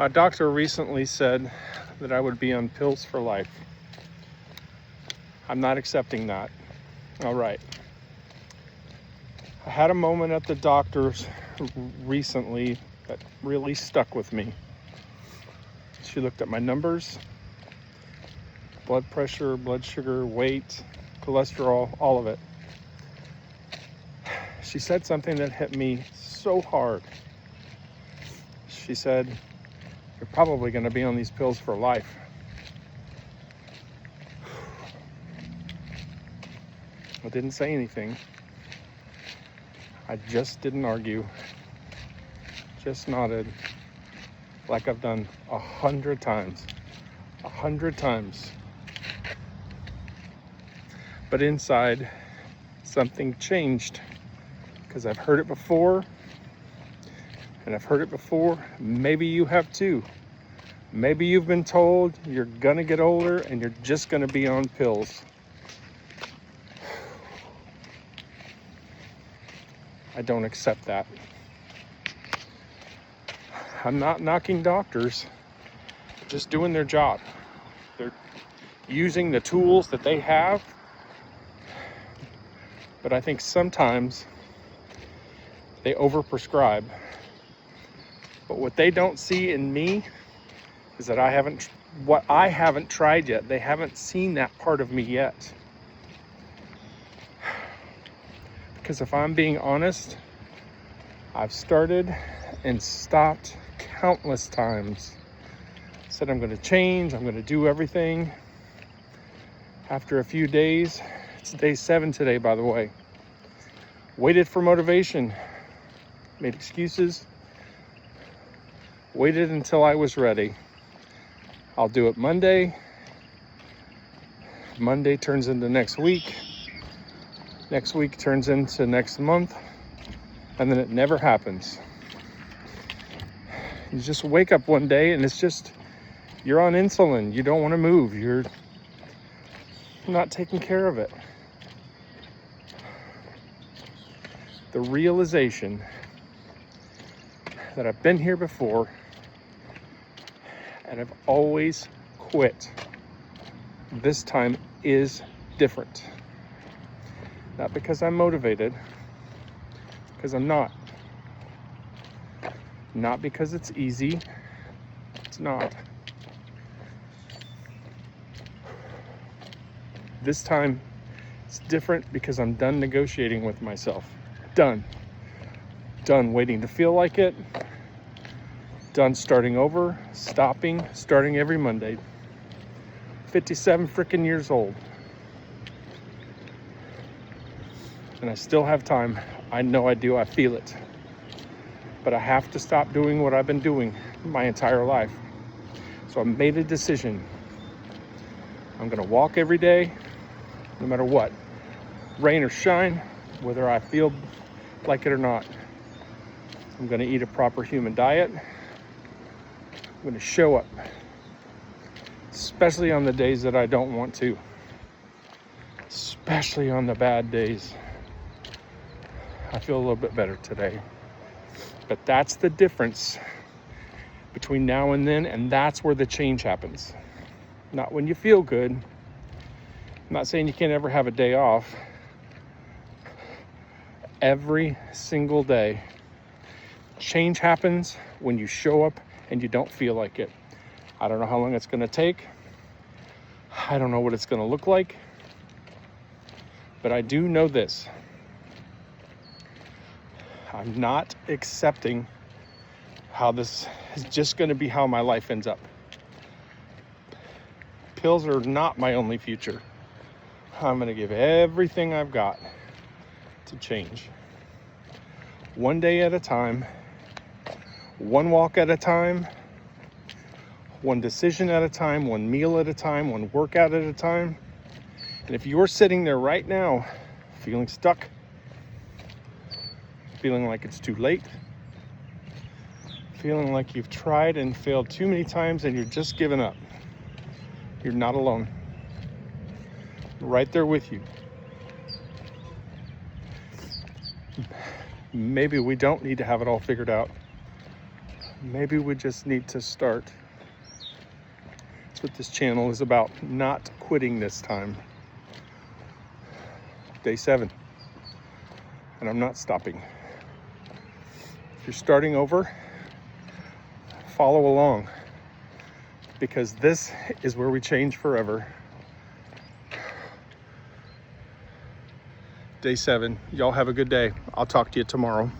My doctor recently said that I would be on pills for life. I'm not accepting that. All right. I had a moment at the doctor's recently that really stuck with me. She looked at my numbers, blood pressure, blood sugar, weight, cholesterol, all of it. She said something that hit me so hard. She said, "You're probably going to be on these pills for life." I didn't say anything. I just didn't argue. Just nodded like I've done 100 times. 100 times. But inside, something changed because I've heard it before. And I've heard it before. Maybe you have too. Maybe you've been told you're gonna get older and you're just gonna be on pills. I don't accept that. I'm not knocking doctors, just doing their job. They're using the tools that they have. But I think sometimes they overprescribe. But what they don't see in me is that I haven't tried yet. They haven't seen that part of me yet. Because if I'm being honest, I've started and stopped countless times. Said I'm going to change, I'm going to do everything. After a few days, it's day 7 today, by the way. Waited for motivation, made excuses, waited until I was ready. I'll do it Monday. Monday turns into next week. Next week turns into next month. And then it never happens. You just wake up one day and it's just, you're on insulin. You don't want to move. You're not taking care of it. The realization that I've been here before and I've always quit. This time is different. Not because I'm motivated, because I'm not. Not because it's easy, it's not. This time it's different because I'm done negotiating with myself. Done waiting to feel like it. Done starting over, starting every Monday. 57 freaking years old. And I still have time. I know I do, I feel it. But I have to stop doing what I've been doing my entire life. So I made a decision. I'm gonna walk every day, no matter what. Rain or shine, whether I feel like it or not. I'm gonna eat a proper human diet. I'm gonna show up, especially on the days that I don't want to, especially on the bad days. I feel a little bit better today. But that's the difference between now and then, and that's where the change happens. Not when you feel good. I'm not saying you can't ever have a day off. Every single day. Change happens when you show up and you don't feel like it. I don't know how long it's going to take. I don't know what it's going to look like. But I do know this. I'm not accepting how this is just going to be how my life ends up. Pills are not my only future. I'm going to give everything I've got to change. One day at a time, one walk at a time, one decision at a time, one meal at a time, one workout at a time. And if you're sitting there right now feeling stuck, feeling like it's too late, feeling like you've tried and failed too many times and you're just giving up, you're not alone. I'm right there with you. Maybe we don't need to have it all figured out. maybe we just need to start. That's what this channel is about, not quitting this time. Day 7, and I'm not stopping. If you're starting over, follow along, because this is where we change forever. Day 7. Y'all have a good day. I'll talk to you tomorrow.